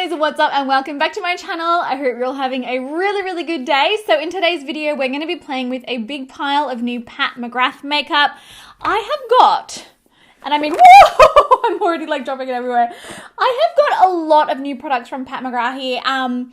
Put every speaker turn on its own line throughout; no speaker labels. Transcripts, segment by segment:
guys, what's up and welcome back to my channel. I hope you're all having a really good day. So in today's video, we're going to be playing with a big pile of new Pat McGrath makeup. I have got, and I mean, whoa, I'm already like dropping it everywhere. I have got a lot of new products from Pat McGrath here.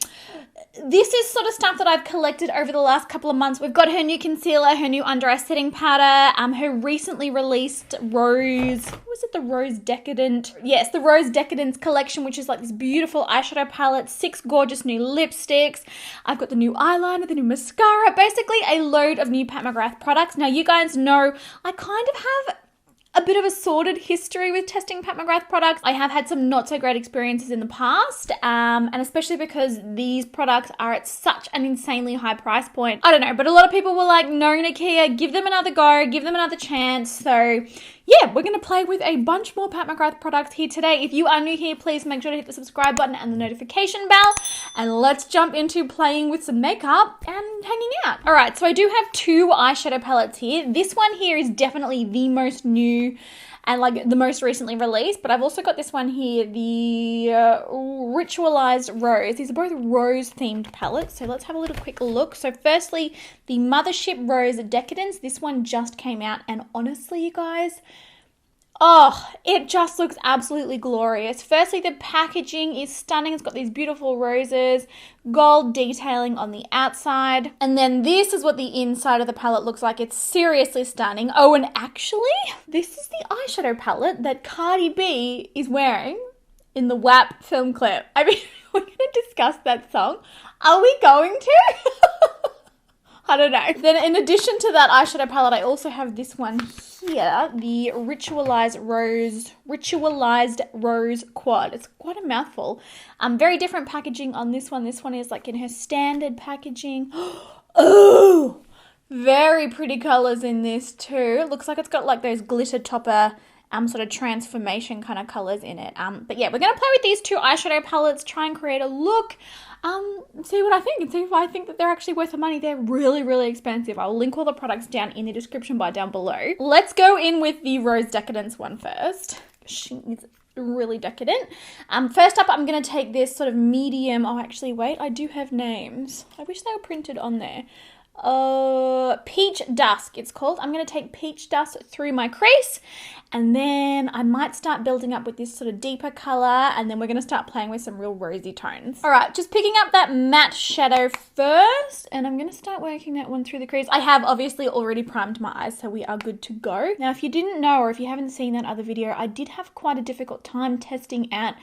This is sort of stuff that I've collected over the last couple of months. We've got her new concealer, her new under eye setting powder, her recently released Rose, was it the Rose Decadent? Yes, the Rose Decadence collection, which is like this beautiful eyeshadow palette, 6 gorgeous new lipsticks. I've got the new eyeliner, the new mascara, basically a load of new Pat McGrath products. Now you guys know I kind of have a bit of a sordid history with testing Pat McGrath products. I have had some not so great experiences in the past, and especially because these products are at such an insanely high price point. I don't know, but a lot of people were like, no, Nikkia, give them another go, give them another chance. So yeah, we're going to play with a bunch more Pat McGrath products here today. If you are new here, please make sure to hit the subscribe button and the notification bell. And let's jump into playing with some makeup and hanging out. All right, so I do have 2 eyeshadow palettes here. This one here is definitely the most new and like the most recently released, but I've also got this one here, the Ritualized Rose. These are both rose themed palettes, so let's have a little quick look. So firstly, the Mothership Rose Decadence. This one just came out, and honestly, you guys, oh, it just looks absolutely glorious. Firstly, the packaging is stunning. It's got these beautiful roses, gold detailing on the outside. And then this is what the inside of the palette looks like. It's seriously stunning. Oh, and actually, this is the eyeshadow palette that Cardi B is wearing in the WAP film clip. I mean, we're going to discuss that song. Are we going to? I don't know. Then in addition to that eyeshadow palette, I also have this one here, the Ritualized Rose Quad. It's quite a mouthful. Very different packaging on this one. This one is like in her standard packaging. Oh, very pretty colors in this too. It looks like it's got like those glitter topper sort of transformation kind of colors in it. But yeah, we're going to play with these 2 eyeshadow palettes, try and create a look, see what I think and see if I think that they're actually worth the money. They're really expensive. I'll link all the products down in the description bar down below. Let's go in with the Rose Decadence one first. She's really decadent. First up, I'm going to take this sort of medium. Oh, actually, wait, I do have names. I wish they were printed on there. Peach Dusk it's called. I'm going to take Peach Dusk through my crease, and then I might start building up with this sort of deeper color, and then we're going to start playing with some real rosy tones. All right, just picking up that matte shadow first, and I'm going to start working that one through the crease. I have obviously already primed my eyes, so we are good to go. Now, if you didn't know, or if you haven't seen that other video, I did have quite a difficult time testing out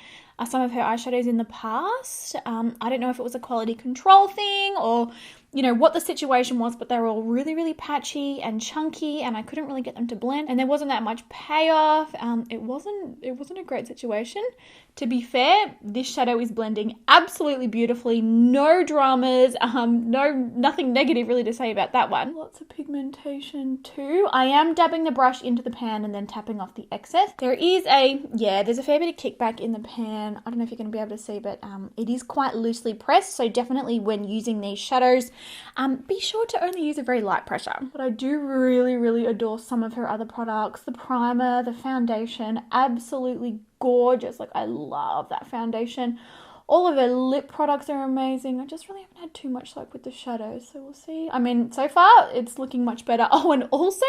some of her eyeshadows in the past. I don't know if it was a quality control thing or, you know, what the situation was, but they were all really patchy and chunky, and I couldn't really get them to blend, and there wasn't that much payoff. It wasn't a great situation. To be fair, this shadow is blending absolutely beautifully. No dramas, nothing negative really to say about that one. Lots of pigmentation too. I am dabbing the brush into the pan and then tapping off the excess. There's a fair bit of kickback in the pan. I don't know if you're going to be able to see, but it is quite loosely pressed, so definitely when using these shadows, be sure to only use a very light pressure. But I do really adore some of her other products. The primer, the foundation, absolutely gorgeous. Like, I love that foundation. All of her lip products are amazing. I just really haven't had too much luck with the shadows, so we'll see. I mean, so far it's looking much better. Oh, and also,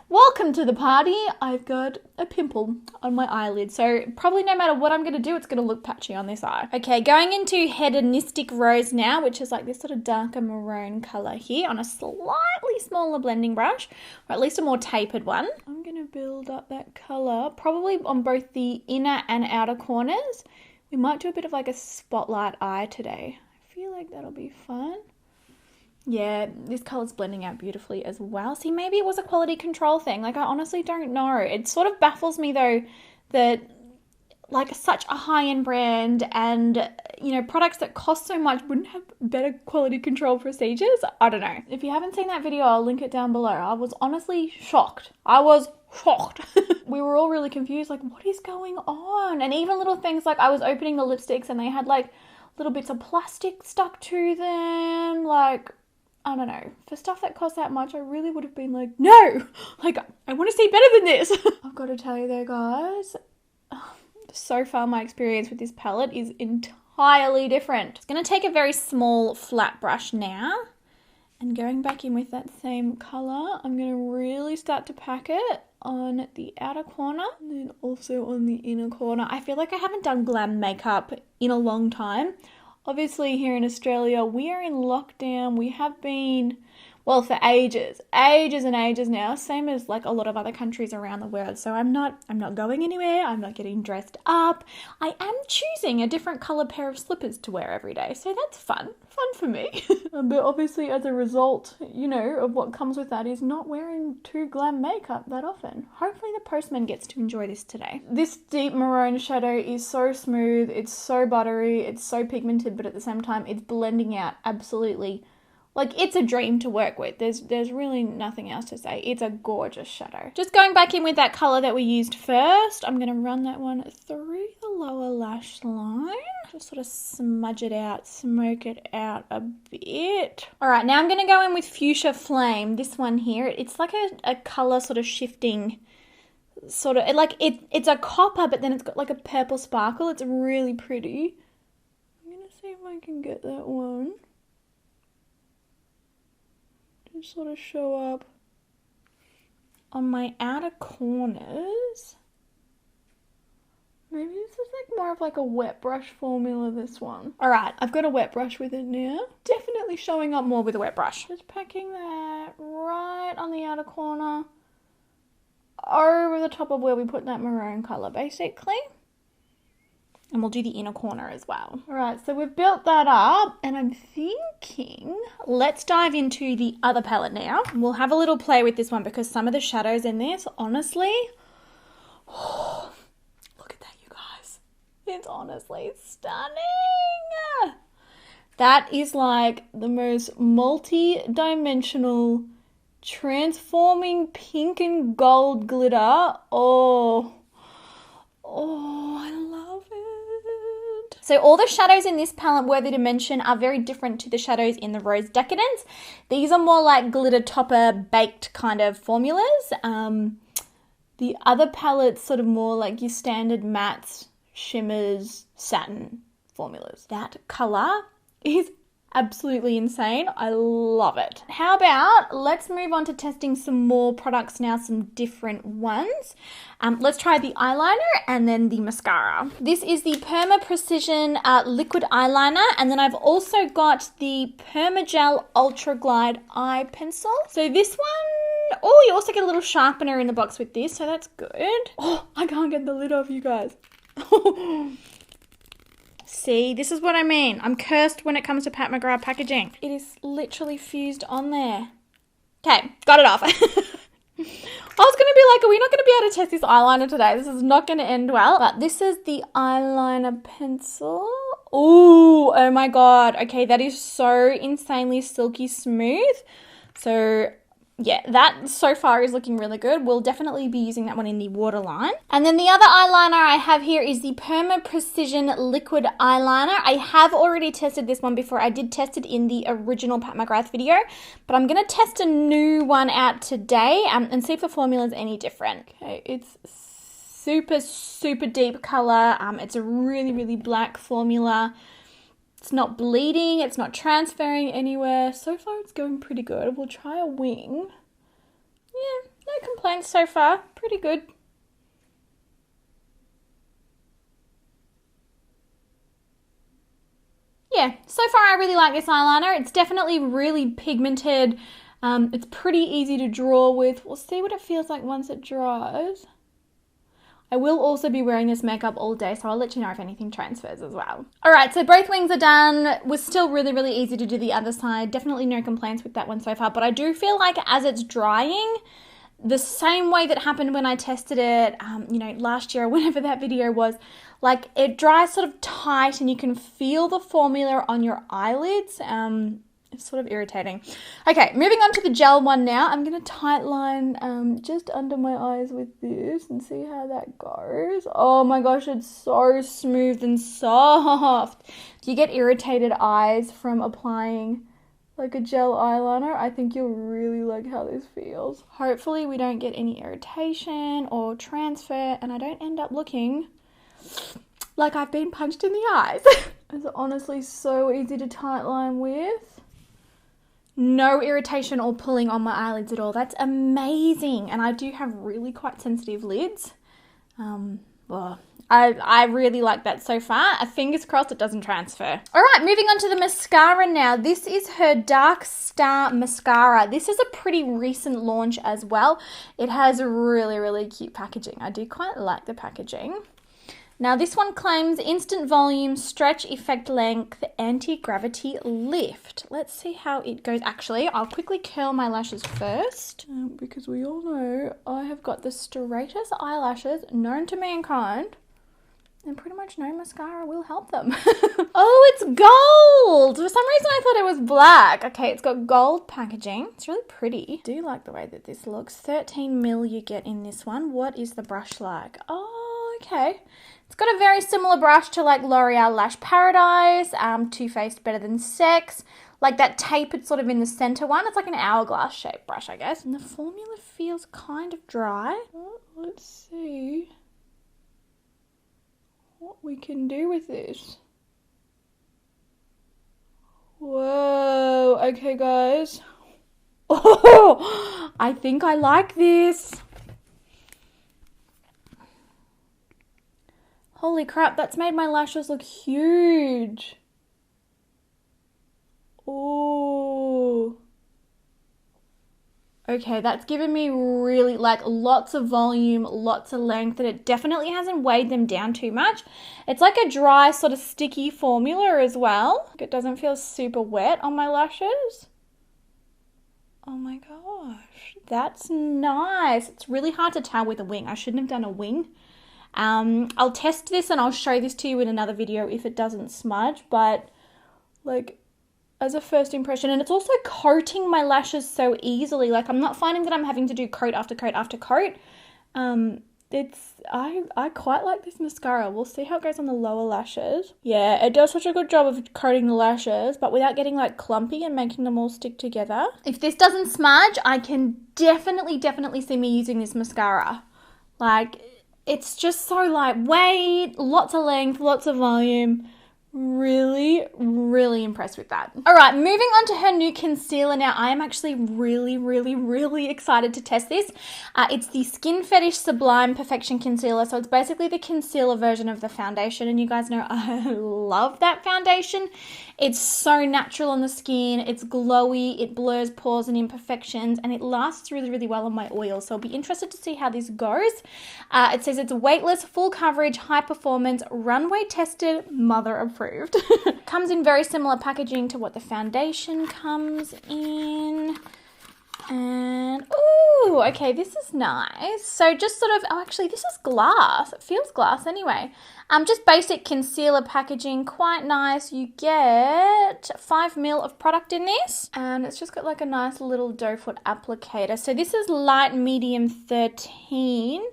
welcome to the party. I've got a pimple on my eyelid, so probably no matter what I'm going to do, it's going to look patchy on this eye. Okay, going into Hedonistic Rose now, which is like this sort of darker maroon color here on a slightly smaller blending brush, or at least a more tapered one. I'm going to build up that color, probably on both the inner and outer corners. We might do a bit of like a spotlight eye today. I feel like that'll be fun. Yeah, this color's blending out beautifully as well. See, maybe it was a quality control thing. Like, I honestly don't know. It sort of baffles me though that like such a high-end brand and, you know, products that cost so much wouldn't have better quality control procedures. I don't know. If you haven't seen that video, I'll link it down below. I was honestly shocked. We were all really confused, like, what is going on? And even little things like I was opening the lipsticks and they had like little bits of plastic stuck to them. Like, I don't know. For stuff that costs that much, I really would have been like, no, like, I want to see better than this. I've got to tell you though, guys, so far my experience with this palette is entirely entirely different. Just going to take a very small flat brush now. And going back in with that same colour, I'm going to really start to pack it on the outer corner and then also on the inner corner. I feel like I haven't done glam makeup in a long time. Obviously here in Australia, we are in lockdown. We have been, well, for ages and ages now, same as like a lot of other countries around the world. So I'm not going anywhere. I'm not getting dressed up. I am choosing a different color pair of slippers to wear every day. So that's fun for me. But obviously as a result, you know, of what comes with that is not wearing too glam makeup that often. Hopefully the postman gets to enjoy this today. This deep maroon shadow is so smooth. It's so buttery. It's so pigmented, but at the same time, it's blending out absolutely. Like, it's a dream to work with. There's really nothing else to say. It's a gorgeous shadow. Just going back in with that colour that we used first, I'm going to run that one through the lower lash line. Just sort of smudge it out, smoke it out a bit. All right, now I'm going to go in with Fuchsia Flame. This one here, it's like a colour sort of shifting, sort of, like it's a copper, but then it's got like a purple sparkle. It's really pretty. I'm going to see if I can get that one. Sort of show up on my outer corners. Maybe this is like more of like a wet brush formula, this one. All right, I've got a wet brush with it now. Definitely showing up more with a wet brush. Just packing that right on the outer corner over the top of where we put that maroon color, basically. And we'll do the inner corner as well. All right, so we've built that up and I'm thinking, let's dive into the other palette now. We'll have a little play with this one because some of the shadows in this, honestly, oh, look at that, you guys. It's honestly stunning. That is like the most multi-dimensional, transforming pink and gold glitter. Oh, I love it. So all the shadows in this palette, worthy to mention, are very different to the shadows in the Rose Decadence. These are more like glitter topper baked kind of formulas. The other palette's sort of more like your standard mattes, shimmers, satin formulas. That colour is absolutely insane. I love it. How about let's move on to testing some more products now, some different ones. Let's try the eyeliner and then the mascara. This is the Perma Precision liquid eyeliner, and then I've also got the Permagel Ultra Glide eye pencil. So this one, oh, you also get a little sharpener in the box with this, so that's good. Oh, I can't get the lid off, you guys. See, this is what I mean. I'm cursed when it comes to Pat McGrath packaging. It is literally fused on there. Okay, got it off. I was going to be like, are we not going to be able to test this eyeliner today? This is not going to end well. But this is the eyeliner pencil. Ooh, oh my God. Okay, that is so insanely silky smooth. So yeah, that so far is looking really good. We'll definitely be using that one in the waterline. And then the other eyeliner I have here is the Perma Precision Liquid Eyeliner. I have already tested this one before. I did test it in the original Pat McGrath video, but I'm going to test a new one out today and see if the formula is any different. Okay, it's super, super deep color. It's a really, really black formula. It's not bleeding, it's not transferring anywhere. So far it's going pretty good. We'll try a wing. Yeah, no complaints so far. Pretty good. Yeah, so far I really like this eyeliner. It's definitely really pigmented. It's pretty easy to draw with. We'll see what it feels like once it dries. I will also be wearing this makeup all day, so I'll let you know if anything transfers as well. All right, so both wings are done. Was still really, really easy to do the other side. Definitely no complaints with that one so far, but I do feel like as it's drying, the same way that happened when I tested it, you know, last year or whenever that video was, like it dries sort of tight and you can feel the formula on your eyelids. It's sort of irritating. Okay, moving on to the gel one now. I'm going to tight line just under my eyes with this and see how that goes. Oh my gosh, it's so smooth and soft. Do you get irritated eyes from applying like a gel eyeliner? I think you'll really like how this feels. Hopefully we don't get any irritation or transfer and I don't end up looking like I've been punched in the eyes. It's honestly so easy to tightline with. No irritation or pulling on my eyelids at all. That's amazing. And I do have really quite sensitive lids. Well, I really like that so far. Fingers crossed it doesn't transfer. All right, moving on to the mascara now. This is her Dark Star Mascara. This is a pretty recent launch as well. It has really, really cute packaging. I do quite like the packaging. Now this one claims instant volume, stretch effect length, anti-gravity lift. Let's see how it goes. Actually, I'll quickly curl my lashes first because we all know I have got the straightest eyelashes known to mankind. And pretty much no mascara will help them. Oh, it's gold! For some reason I thought it was black. Okay, it's got gold packaging. It's really pretty. I do like the way that this looks. 13 mil you get in this one. What is the brush like? Oh, okay. It's got a very similar brush to like L'Oreal Lash Paradise, Too Faced Better Than Sex. Like that tapered sort of in the center one. It's like an hourglass shaped brush, I guess. And the formula feels kind of dry. Well, let's see what we can do with this. Whoa, okay guys. Oh, I think I like this. Holy crap, that's made my lashes look huge. Oh. Okay, that's given me really like lots of volume, lots of length, and it definitely hasn't weighed them down too much. It's like a dry sort of sticky formula as well. It doesn't feel super wet on my lashes. Oh my gosh, that's nice. It's really hard to tell with a wing. I shouldn't have done a wing. I'll test this and I'll show this to you in another video if it doesn't smudge, but like as a first impression, and it's also coating my lashes so easily. Like I'm not finding that I'm having to do coat after coat after coat. I quite like this mascara. We'll see how it goes on the lower lashes. Yeah, it does such a good job of coating the lashes, but without getting like clumpy and making them all stick together. If this doesn't smudge, I can definitely see me using this mascara. Like, it's just so lightweight, lots of length, lots of volume. Really, really impressed with that. All right, moving on to her new concealer now. I am actually really excited to test this. It's the Skin Fetish Sublime Perfection Concealer. So it's basically the concealer version of the foundation. And you guys know I love that foundation. It's so natural on the skin. It's glowy. It blurs pores and imperfections. And it lasts really well on my oil. So I'll be interested to see how this goes. It says it's weightless, full coverage, high performance, runway tested, mother approved. Comes in very similar packaging to what the foundation comes in. And, ooh, okay, this is nice. So just sort of, oh, actually, this is glass. It feels glass anyway. Just basic concealer packaging, quite nice. You get 5 ml of product in this. And it's just got like a nice little doe foot applicator. So this is light medium 13.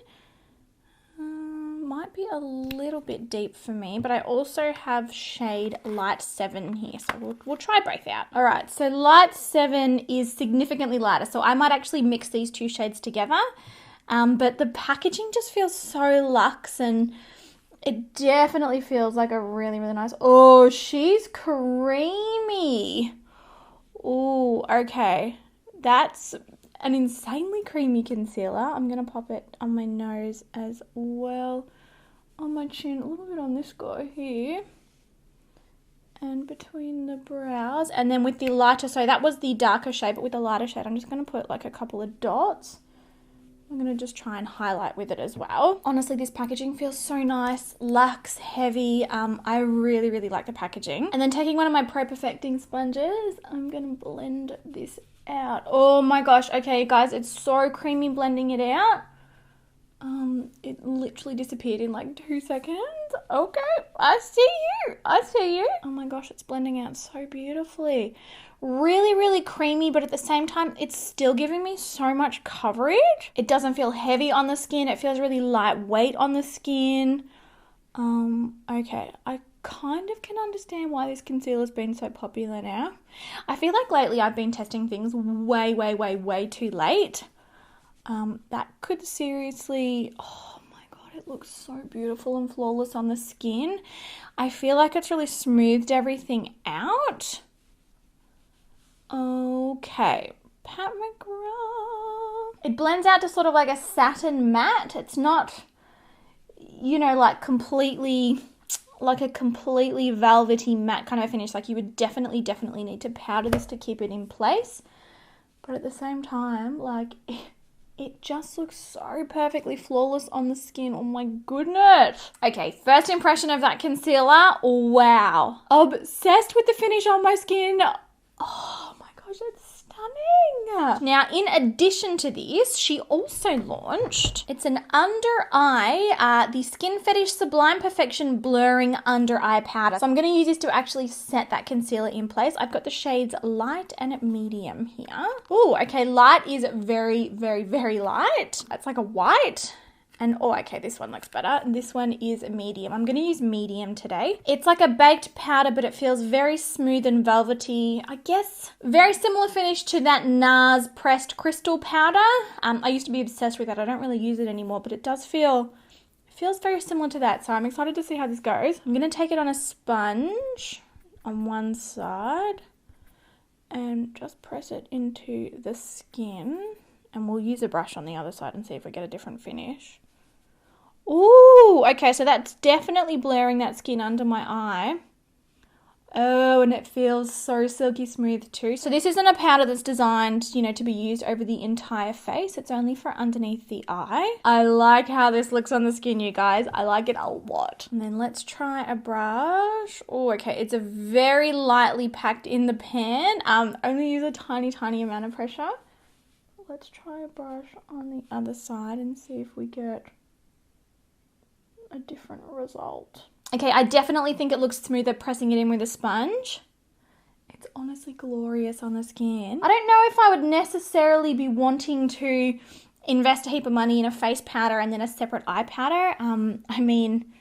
Might be a little bit deep for me, but I also have shade light 7 here, so we'll try both out. All right, so light 7 is significantly lighter, so I might actually mix these two shades together, but the packaging just feels so luxe, and it definitely feels like a really nice. Oh, she's creamy. Oh, okay, that's an insanely creamy concealer. I'm gonna pop it on my nose as well, on my chin, a little bit on this guy here, and between the brows. And then with the lighter, so that was the darker shade, but with the lighter shade, I'm just gonna put like a couple of dots. I'm gonna just try and highlight with it as well. Honestly, this packaging feels so nice, luxe, heavy. I really like the packaging. And then taking one of my Pro Perfecting sponges, I'm gonna blend this out. Oh my gosh, okay guys, it's so creamy blending it out. It literally disappeared in like 2 seconds. Okay, I see you. Oh my gosh, it's blending out so beautifully. Really creamy, but at the same time, it's still giving me so much coverage. It doesn't feel heavy on the skin. It feels really lightweight on the skin. Okay, I kind of can understand why this concealer's been so popular now. I feel like lately I've been testing things way too late. That could seriously, oh my god, it it looks so beautiful and flawless on the skin. I feel like it's really smoothed everything out. Okay, Pat McGrath. It blends out to sort of like a satin matte. It's not, you know, like completely, like a completely velvety matte kind of finish. Like you would definitely need to powder this to keep it in place. But at the same time, like it just looks so perfectly flawless on the skin. Oh my goodness. Okay, first impression of that concealer. Wow. Obsessed with the finish on my skin. Oh my gosh, it's stunning. Now, in addition to this, she also launched, it's an under eye, the Skin Fetish Sublime Perfection Blurring Under Eye Powder. So I'm going to use this to actually set that concealer in place. I've got the shades light and medium here. Oh, okay, light is very light. It's like a white. And, oh, okay, this one looks better. This one is medium. I'm going to use medium today. It's like a baked powder, but it feels very smooth and velvety. I guess very similar finish to that NARS pressed crystal powder. I used to be obsessed with that. I don't really use it anymore, but it does feel, it feels very similar to that. So I'm excited to see how this goes. I'm going to take it on a sponge on one side and just press it into the skin. And we'll use a brush on the other side and see if we get a different finish. Ooh, okay, so that's definitely blurring that skin under my eye. Oh, and it feels so silky smooth too. So this isn't a powder that's designed, you know, to be used over the entire face. It's only for underneath the eye. I like how this looks on the skin, you guys. I like it a lot. And then let's try a brush. Oh, okay, it's a very lightly packed in the pan. Only use a tiny amount of pressure. Let's try a brush on the other side and see if we get a different result. Okay, I definitely think it looks smoother pressing it in with a sponge. It's honestly glorious on the skin. I don't know if I would necessarily be wanting to invest a heap of money in a face powder and then a separate eye powder. I mean,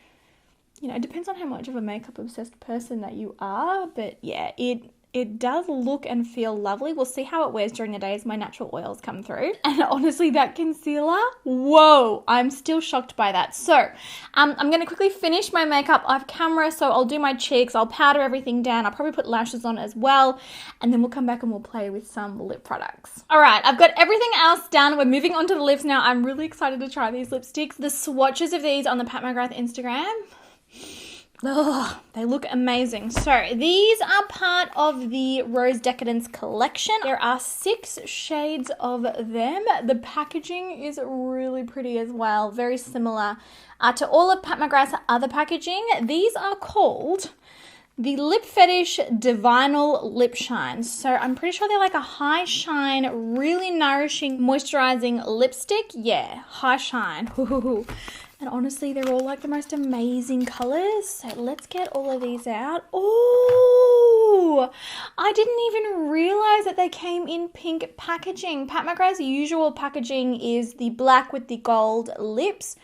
you know, it depends on how much of a makeup obsessed person that you are, but yeah, it does look and feel lovely. We'll see how it wears during the day as my natural oils come through. And honestly, that concealer, whoa, I'm still shocked by that. So I'm going to quickly finish my makeup off camera. So I'll do my cheeks, I'll powder everything down. I'll probably put lashes on as well. And then we'll come back and we'll play with some lip products. All right, I've got everything else done. We're moving on to the lips now. I'm really excited to try these lipsticks. The swatches of these on the Pat McGrath Instagram, oh, they look amazing. So these are part of the Rose Decadence collection. There are 6 shades of them. The packaging is really pretty as well. Very similar to all of Pat McGrath's other packaging. These are called the Lip Fetish Divinal Lip Shine. So I'm pretty sure they're like a high shine, really nourishing, moisturizing lipstick. Yeah, high shine. And honestly, they're all like the most amazing colors. So let's get all of these out. Oh, I didn't even realize that they came in pink packaging. Pat McGrath's usual packaging is the black with the gold lips,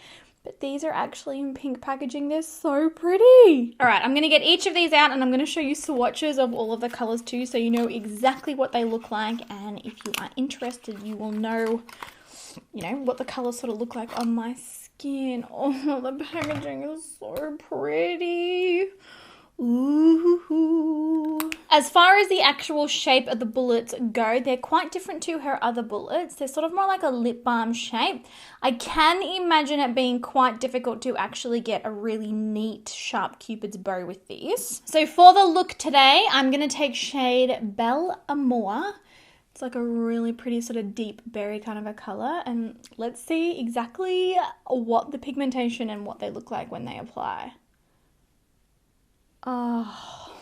but these are actually in pink packaging. They're so pretty. All right, I'm going to get each of these out and I'm going to show you swatches of all of the colors too, so you know exactly what they look like. And if you are interested, you will know, you know, what the colors sort of look like on my skin. Oh, the packaging is so pretty. Ooh. As far as the actual shape of the bullets go, they're quite different to her other bullets. They're sort of more like a lip balm shape. I can imagine it being quite difficult to actually get a really neat, sharp Cupid's bow with these. So for the look today, I'm going to take shade Belle Amour. It's like a really pretty sort of deep berry kind of a color, and let's see exactly what the pigmentation and what they look like when they apply. Oh,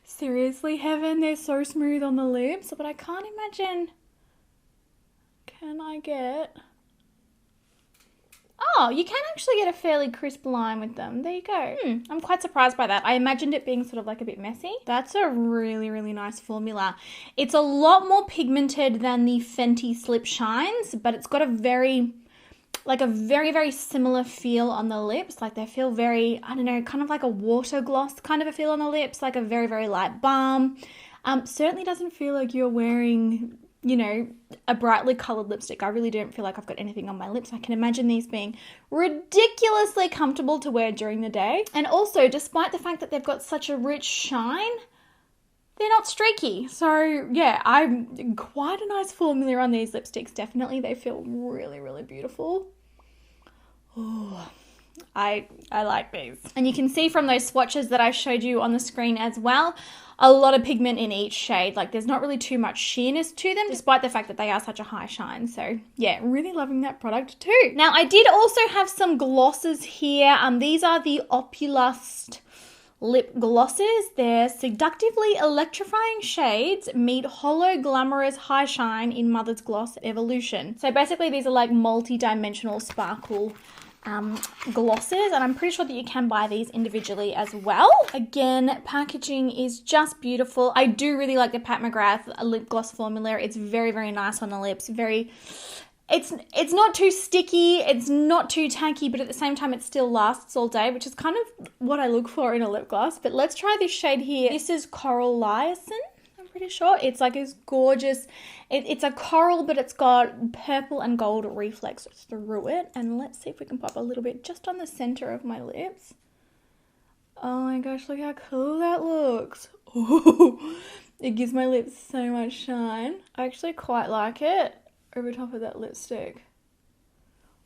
seriously, heaven, they're so smooth on the lips, but I can't imagine, can I get... Oh, you can actually get a fairly crisp line with them. There you go. I'm quite surprised by that. I imagined it being sort of like a bit messy. That's a really nice formula. It's a lot more pigmented than the Fenty Slip Shines, but it's got a very similar feel on the lips. Like they feel very, I don't know, kind of like a water gloss kind of a feel on the lips, like a very light balm. Certainly doesn't feel like you're wearing you know, a brightly colored lipstick. I really don't feel like I've got anything on my lips. I can imagine these being ridiculously comfortable to wear during the day. And also, despite the fact that they've got such a rich shine, they're not streaky. So yeah, I'm quite a nice formula on these lipsticks. Definitely, they feel really, really beautiful. Oh, I like these. And you can see from those swatches that I showed you on the screen as well, a lot of pigment in each shade. Like there's not really too much sheerness to them, despite the fact that they are such a high shine. So yeah, really loving that product too. Now I did also have some glosses here. These are the Opulust lip glosses. They're seductively electrifying shades meet hollow glamorous high shine in Mother's Gloss Evolution. So basically these are like multi-dimensional sparkle glosses, and I'm pretty sure that you can buy these individually as well. Again, packaging is just beautiful. I do really like the Pat McGrath lip gloss formula. It's very, very nice on the lips. It's not too sticky, it's not too tacky, but at the same time it still lasts all day, which is kind of what I look for in a lip gloss. But let's try this shade here. This is Coral Liaison, I'm pretty sure. It's like this gorgeous, it's a coral, but it's got purple and gold reflex through it. And let's see if we can pop a little bit just on the center of my lips. Oh my gosh, look how cool that looks. Ooh, it gives my lips so much shine. I actually quite like it over top of that lipstick.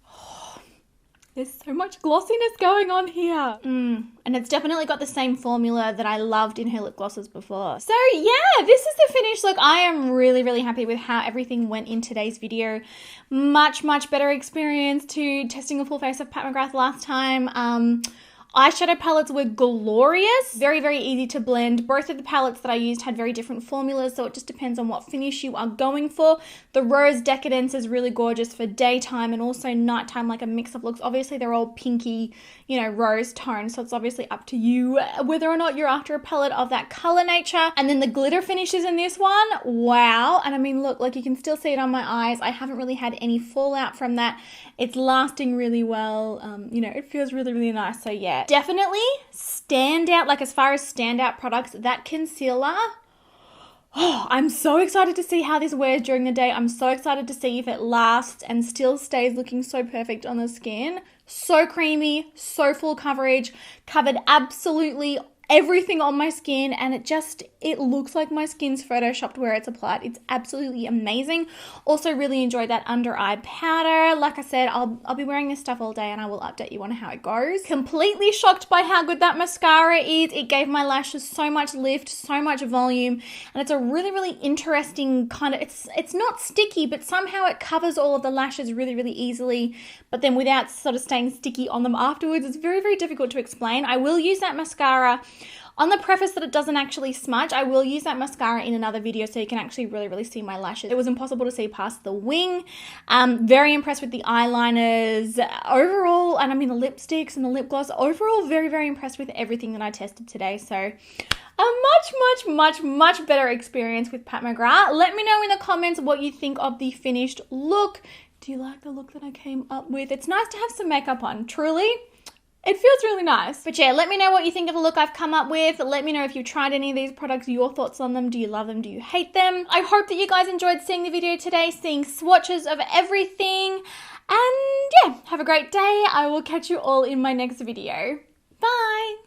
Oh, there's so much glossiness going on here. And it's definitely got the same formula that I loved in her lip glosses before. So yeah, this is the finished look. I am really, really happy with how everything went in today's video. Much, much better experience to testing a full face of Pat McGrath last time. Eyeshadow palettes were glorious. Very, very easy to blend. Both of the palettes that I used had very different formulas, so it just depends on what finish you are going for. The Rose Decadence is really gorgeous for daytime and also nighttime, like a mix of looks. Obviously, they're all pinky, you know, rose tone, so it's obviously up to you whether or not you're after a palette of that color nature. And then the glitter finishes in this one, wow. And I mean, look, like you can still see it on my eyes. I haven't really had any fallout from that. It's lasting really well. You know, it feels really, really nice. So yeah, definitely stand out, like as far as standout products, that concealer. Oh, I'm so excited to see how this wears during the day. I'm so excited to see if it lasts and still stays looking so perfect on the skin. So creamy, so full coverage, covered absolutely everything on my skin, and it looks like my skin's photoshopped where it's applied. It's absolutely amazing. Also really enjoyed that under eye powder. Like I said, I'll be wearing this stuff all day and I will update you on how it goes. Completely shocked by how good that mascara is. It gave my lashes so much lift, so much volume, and it's a really, really interesting kind of, it's not sticky, but somehow it covers all of the lashes really, really easily, but then without sort of staying sticky on them afterwards. It's very, very difficult to explain. I will use that mascara. On the preface that it doesn't actually smudge, I will use that mascara in another video so you can actually really, really see my lashes. It was impossible to see past the wing. Very impressed with the eyeliners overall, and I mean the lipsticks and the lip gloss. Overall, very, very impressed with everything that I tested today. So a much better experience with Pat McGrath. Let me know in the comments what you think of the finished look. Do you like the look that I came up with? It's nice to have some makeup on, truly. It feels really nice. But yeah, let me know what you think of the look I've come up with. Let me know if you've tried any of these products, your thoughts on them. Do you love them? Do you hate them? I hope that you guys enjoyed seeing the video today, seeing swatches of everything. And yeah, have a great day. I will catch you all in my next video. Bye.